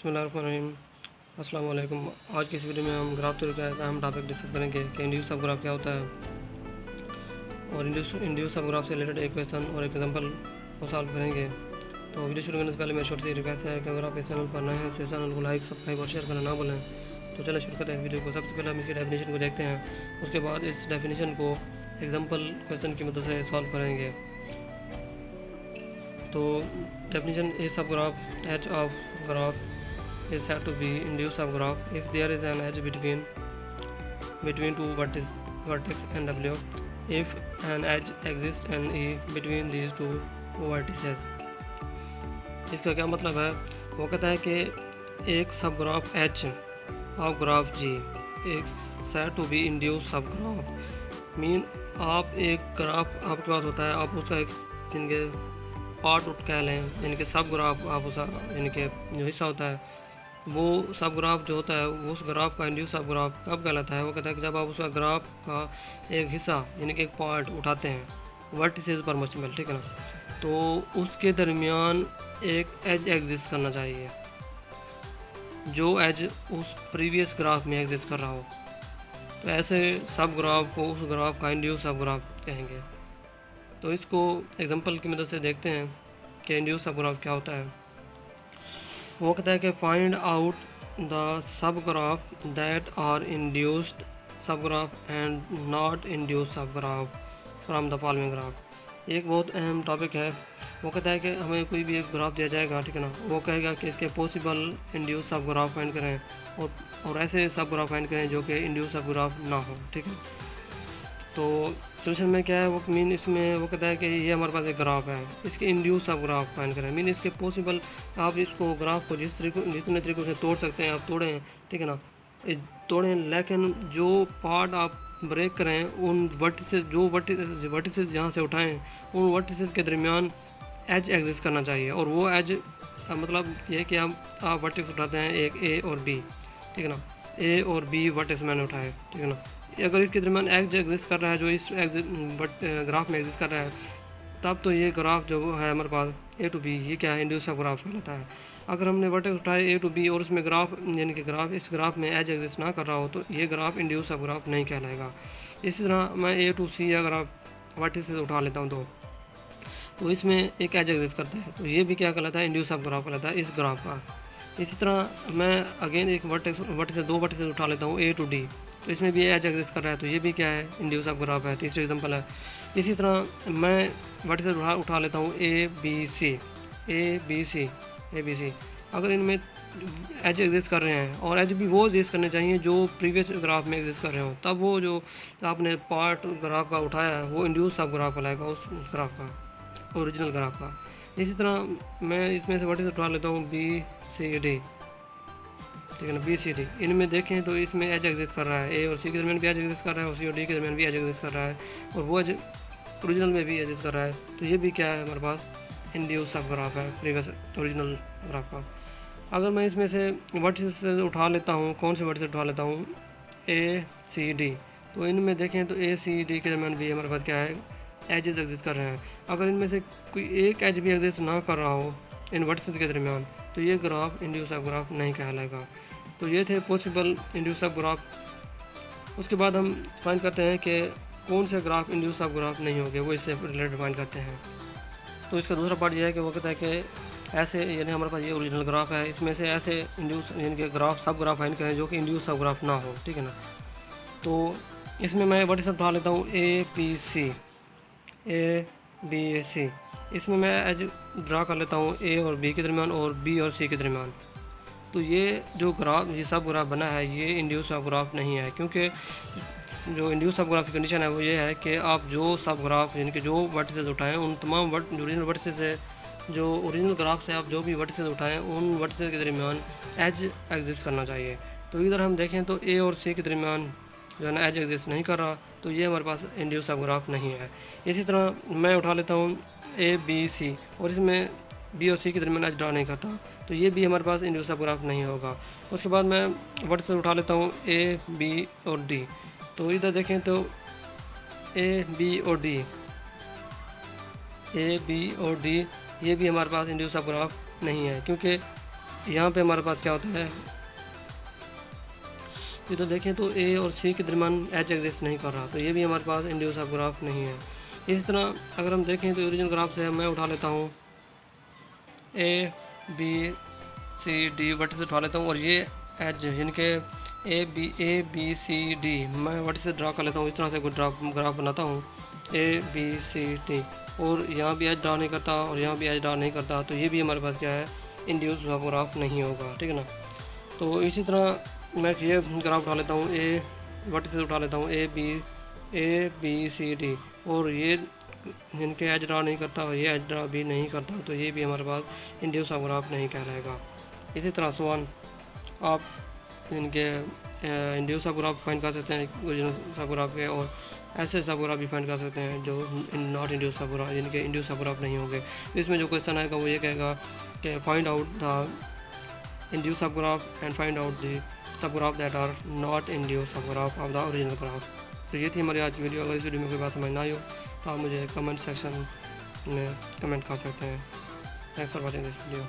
बिस्मिल्लाहिर्रहमानिर्रहीम। अस्सलाम वालेकुम। आज की इस वीडियो में हम ग्राफ थ्योरी का एक अहम टॉपिक डिस्कस करेंगे कि इंड्यूस सब ग्राफ क्या होता है और इंड्यूस सब ग्राफ से रिलेटेड एक क्वेश्चन और एक एग्जांपल को सॉल्व करेंगे। तो वीडियो शुरू करने से पहले मेरी छोटी सी रिक्वेस्ट है कि अगर आप इस चैनल पर नए हैं तो इस चैनल को लाइक, सब्सक्राइब और शेयर करना ना भूलें। तो चलिए शुरू करते हैं वीडियो को। सबसे पहले हम इसकी डेफिनेशन को देखते हैं, उसके बाद इस डेफिनेशन को एग्जाम्पल क्वेश्चन की मदद से सॉल्व करेंगे। तो डेफिनेशन ए सब graph H of graph is said to be induced subgraph if there is an edge between two vertex and W, if an edge exists and E between these two vertices। इसका क्या मतलब है? वो कहता है कि एक सब graph H of graph G एक said to be induced subgraph mean आप एक ग्राफ आपके पास होता है, आप उसका एक जिनके पार्ट उठ कह लें, जिनके सब ग्राफ आप उसका जिनके जो हिस्सा होता है वो सब ग्राफ जो होता है वो उस ग्राफ का इंड्यूस सब ग्राफ कब कहलाता है? वो कहता है कि जब आप उसका ग्राफ का एक हिस्सा यानी कि एक पार्ट उठाते हैं वर्टिसेस पर मुश्तमिल, ठीक है ना, तो उसके दरमियान एक एज एग्जिस्ट करना चाहिए जो एज उस प्रीवियस ग्राफ में एग्जिस्ट कर रहा हो। तो ऐसे सब ग्राफ को उस ग्राफ का इंड्यूस सब ग्राफ कहेंगे। तो इसको एग्जांपल की मदद से देखते हैं कि इंड्यूस सब ग्राफ क्या होता है। वो कहता है कि find out the subgraph that are induced subgraph and not induced subgraph from the following graph. एक बहुत अहम टॉपिक है। वो कहता है कि हमें कोई भी एक ग्राफ दिया जाएगा, ठीक है ना, वो कहेगा कि इसके पॉसिबल इंड्यूस सब ग्राफ फाइंड करें और ऐसे सब ग्राफ फाइंड करें जो कि इंड्यूस सब ग्राफ ना हो, ठीक है। तो सोल्यूशन में क्या है वो मीन इसमें वो कहता है कि ये हमारे पास एक ग्राफ है, इसके इंड्यूस सब ग्राफ फाइंड करें मीन इसके पॉसिबल आप इसको ग्राफ को जितने तरीक़ों से तोड़ सकते हैं आप तोड़ें, ठीक है ना, तोड़ें, लेकिन जो पार्ट आप ब्रेक करें उन वर्टिसेस जहाँ से उठाएं उन वर्टिसेस के दरमियान एज एग्जिस्ट करना चाहिए। और वो एज मतलब ये कि आप वर्टिस उठाते हैं एक ए और बी, ठीक है ना, ए और बी वर्टिस मैंने उठाए, ठीक है ना, अगर इसके दरमियान एज एग्जिस्ट कर रहा है जो इस ग्राफ में एग्जिस्ट कर रहा है तब तो ये ग्राफ जो है हमारे पास ए टू बी ये क्या है इंड्यूस सब ग्राफ कहलाता है। अगर हमने वर्टेक्स उठाए ए टू बी और उसमें ग्राफ यानी कि ग्राफ इस ग्राफ में एज एग्जिस्ट ना कर रहा हो तो ये ग्राफ इंड्यूस सब ग्राफ नहीं कहलाएगा। इसी तरह मैं ए टू सी अगर आप वर्टिस से उठा लेता हूँ तो इसमें एक एज एग्जिस्ट करता है तो ये भी क्या कहलाता है इंड्यूस सब ग्राफ कहलाता है इस ग्राफ का। इसी तरह मैं अगेन एक वर्टिस से दो वर्टिस उठा लेता हूँ ए टू डी तो इसमें भी एज एग्जिस्ट कर रहा है तो ये भी क्या है इंड्यूस सब ग्राफ है। तीसरी एग्जांपल है। इसी तरह मैं वर्टिस उठा लेता हूँ ए बी सी अगर इनमें एज एग्जिस्ट कर रहे हैं और एज भी वो एग्जिस्ट करने चाहिए जो प्रीवियस ग्राफ में एग्जिस्ट कर रहे हो तब वो जो आपने पार्ट ग्राफ का उठाया है वो इंड्यूस सब ग्राफ कहलाएगा उस ग्राफ का ओरिजिनल ग्राफ का। इसी तरह मैं इसमें से वर्टिस उठा लेता हूँ बी सी डी, ठीक है ना, बी सी डी, इनमें देखें तो इसमें एज एग्जिस्ट कर रहा है ए और सी के दरमियान भी एज एग्जिस्ट कर रहा है और सी और डी के दरमियान भी एज एग्जिस्ट कर रहा है और वो एज ओरिजिनल में भी एग्जिस्ट कर रहा है तो ये भी क्या है हमारे पास इंड्यूस सब ग्राफ है प्रीवियस ओरिजिनल ग्राफ का। अगर मैं इसमें से वर्टिस उठा लेता हूँ, कौन से वर्टिस उठा लेता हूँ ए सी डी, तो इनमें देखें तो ए सी डी के दरमियान भी हमारे पास क्या है एजेस एग्जिस्ट कर रहे हैं। अगर इनमें से कोई एक एज भी एग्जिस्ट ना कर रहा हो इन वर्टिस के दरमियान तो ये ग्राफ इंड्यूस सब ग्राफ नहीं कहलाएगा। तो ये थे पॉसिबल इंड्यूस सब ग्राफ। उसके बाद हम फाइंड करते हैं कि कौन से ग्राफ इंड्यूस सब ग्राफ नहीं होंगे, वो इससे रिलेटेड फाइंड करते हैं। तो इसका दूसरा पार्ट ये है कि वो कहता है कि ऐसे यानी हमारे पास ये ओरिजिनल ग्राफ है, इसमें से ऐसे इंड्यूस यानी कि ग्राफ सब ग्राफ फाइंड करें जो कि इंड्यूस सब ग्राफ ना हो, ठीक है ना। तो इसमें मैं वर्टिस उठा लेता हूँ ए बी सी, इसमें मैं एज ड्रा कर लेता हूँ ए और बी के दरमियान और बी और सी के दरमियान। तो ये जो ग्राफ ये सब ग्राफ बना है ये इंड्यूस सब ग्राफ नहीं है, क्योंकि जो इंड्यूस सब ग्राफ की कंडीशन है वो ये है कि आप जो सब ग्राफ यानी कि जो वर्टिसेस उठाएं उन तमाम जो ओरिजिनल वर्टिसेस है जो ओरिजिनल ग्राफ से आप जो भी वर्टिसेस उठाएं उन वर्टिसेस के दरमियान एज एग्जिस्ट करना चाहिए। तो इधर हम देखें तो ए और सी के दरमियान जो है ना एज एग्जिस्ट नहीं कर रहा तो ये हमारे पास इंड्यूस सब ग्राफ नहीं है। इसी तरह मैं उठा लेता हूँ ए बी सी और इसमें बी और सी के दरमियान एज ड्रा नहीं करता तो ये भी हमारे पास इंड्यूस सब ग्राफ नहीं होगा। उसके बाद मैं वर्टिस उठा लेता हूँ ए बी और डी, तो इधर देखें तो ए बी और डी ये भी हमारे पास इंड्यूस सब ग्राफ नहीं है, क्योंकि यहाँ पे हमारे पास क्या होता है, ये तो देखें तो ए और सी के दरमियान एच एग्जिस्ट नहीं कर रहा, तो ये भी हमारे पास इंड्यूस ऑफ ग्राफ नहीं है। इसी तरह अगर हम देखें तो ओरिजिनल ग्राफ से मैं उठा लेता हूँ A B C D vertices उठा लेता हूँ, और ये एच जिनके ए बी सी डी मैं वर्टिस ड्रा कर लेता हूँ। इस तरह से कोई ग्राफ बनाता हूँ ए बी सी डी, और यहाँ भी एच ड्रा नहीं करता और यहाँ भी एच ड्रा नहीं करता, तो ये भी हमारे पास क्या है, इंड्यूस ऑफ ग्राफ नहीं होगा, ठीक है ना। तो इसी तरह मैं ये ग्राफ उठा लेता हूँ, ए वर्टिस उठा लेता हूँ ए बी सी डी, और ये जिनके एच ड्रा नहीं करता और ये एच ड्रा भी नहीं करता, तो ये भी हमारे पास इंड्यूस ऑफ ग्राफ नहीं कहलाएगा। इसी तरह सोन आप इनके इंड्यूस ऑफ ग्राफ फाइंड कर सकते हैं ओरिजिनल ऑफ ग्राफ के, और ऐसे सब ग्राफ भी फाइंड कर सकते हैं जो नॉट इंड्यूस ऑफ ग्राफ, जिनके इंड्यूस ऑफ ग्राफ नहीं होंगे। इसमें जो क्वेश्चन आएगा वो ये कहेगा कि find out the induce of graph and find out the subgraph that are not induce of graph of the original graph. तो ये थी हमारी आज की वीडियो। अगर इस वीडियो में कोई बात समझ ना आई हो तो आप मुझे कमेंट सेक्शन में कमेंट कर सकते हैं। Thanks for watching this video.